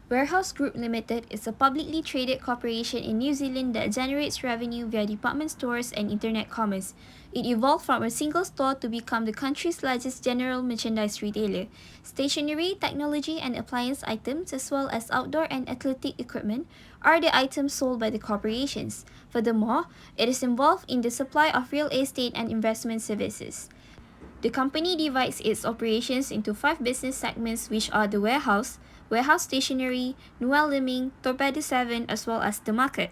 Warehouse Group Limited is a publicly traded corporation in New Zealand that generates revenue via department stores and internet commerce. It evolved from a single store to become the country's largest general merchandise retailer. Stationery, technology, and appliance items, as well as outdoor and athletic equipment, are the items sold by the corporations. Furthermore, it is involved in the supply of real estate and investment services. The company divides its operations into 5 business segments, which are the warehouse, warehouse stationery, Noel Liming, Torpedo 7, as well as the market.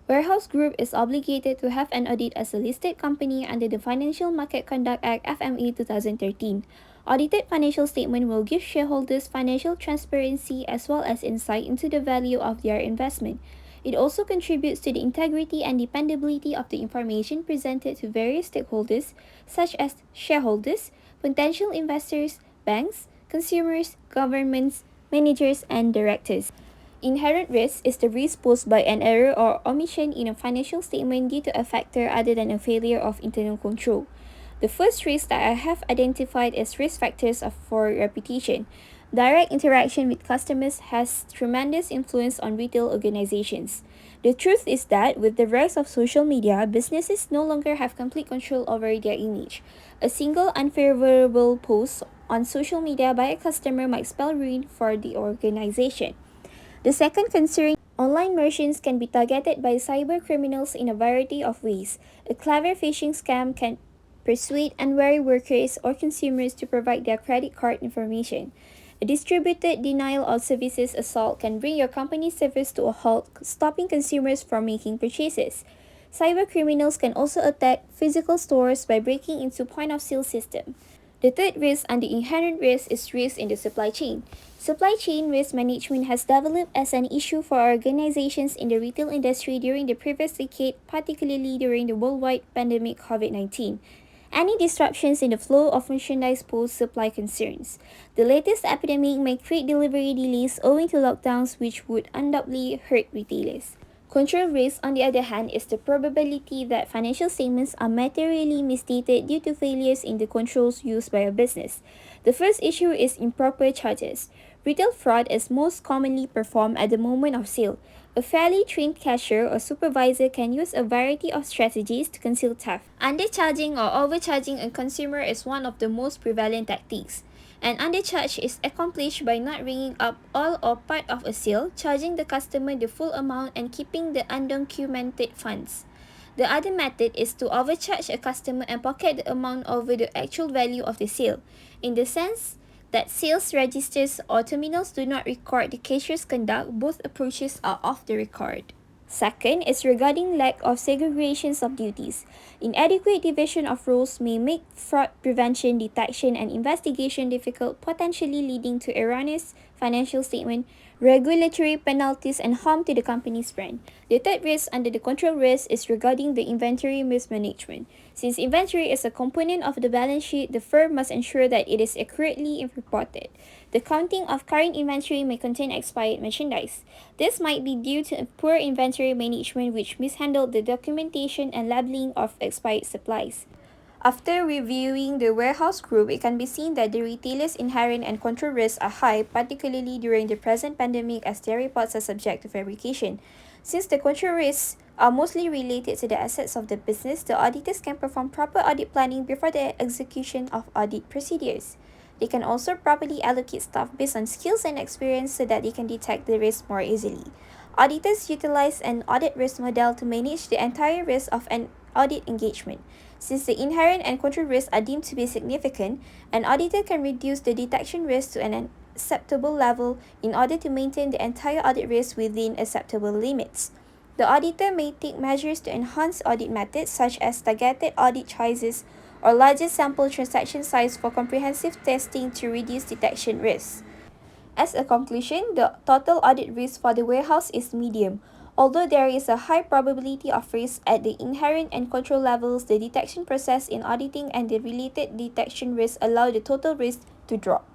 Warehouse Group is obligated to have an audit as a listed company under the Financial Market Conduct Act FMA 2013. Audited financial statement will give shareholders financial transparency as well as insight into the value of their investment. It also contributes to the integrity and dependability of the information presented to various stakeholders, such as shareholders, potential investors, banks, consumers, governments, managers, and directors. Inherent risk is the risk posed by an error or omission in a financial statement due to a factor other than a failure of internal control. The first risk that I have identified is risk factors for reputation. Direct interaction with customers has tremendous influence on retail organizations. The truth is that with the rise of social media, businesses no longer have complete control over their image. A single unfavorable post on social media by a customer might spell ruin for the organization. The second concern, online merchants can be targeted by cyber criminals in a variety of ways. A clever phishing scam can persuade unwary workers or consumers to provide their credit card information. A distributed denial of services assault can bring your company's service to a halt, stopping consumers from making purchases. Cyber criminals can also attack physical stores by breaking into point-of-sale system. The third risk under inherent risk is risk in the supply chain. Supply chain risk management has developed as an issue for organizations in the retail industry during the previous decade, particularly during the worldwide pandemic COVID-19. Any disruptions in the flow of merchandise pose supply concerns. The latest epidemic may create delivery delays owing to lockdowns, which would undoubtedly hurt retailers. Control risk, on the other hand, is the probability that financial statements are materially misstated due to failures in the controls used by a business. The first issue is improper charges. Retail fraud is most commonly performed at the moment of sale. A fairly trained cashier or supervisor can use a variety of strategies to conceal theft. Undercharging or overcharging a consumer is one of the most prevalent tactics. An undercharge is accomplished by not ringing up all or part of a sale, charging the customer the full amount and keeping the undocumented funds. The other method is to overcharge a customer and pocket the amount over the actual value of the sale, in the sense that sales registers or terminals do not record the cashier's conduct. Both approaches are off the record. Second is regarding lack of segregations of duties. Inadequate division of roles may make fraud prevention, detection, and investigation difficult, potentially leading to erroneous financial statement, regulatory penalties, and harm to the company's brand. The third risk under the control risk is regarding the inventory mismanagement. Since inventory is a component of the balance sheet, the firm must ensure that it is accurately reported. The counting of current inventory may contain expired merchandise. This might be due to poor inventory management, which mishandled the documentation and labeling of expired supplies. After reviewing the warehouse group, it can be seen that the retailers' inherent and control risks are high, particularly during the present pandemic, as their reports are subject to fabrication. Since the control risks are mostly related to the assets of the business, the auditors can perform proper audit planning before the execution of audit procedures. They can also properly allocate staff based on skills and experience so that they can detect the risk more easily. Auditors utilize an audit risk model to manage the entire risk of an audit engagement. Since the inherent and control risks are deemed to be significant, an auditor can reduce the detection risk to an acceptable level in order to maintain the entire audit risk within acceptable limits. The auditor may take measures to enhance audit methods such as targeted audit choices or larger sample transaction size for comprehensive testing to reduce detection risks. As a conclusion, the total audit risk for the warehouse is medium. Although there is a high probability of risk at the inherent and control levels, the detection process in auditing and the related detection risk allow the total risk to drop.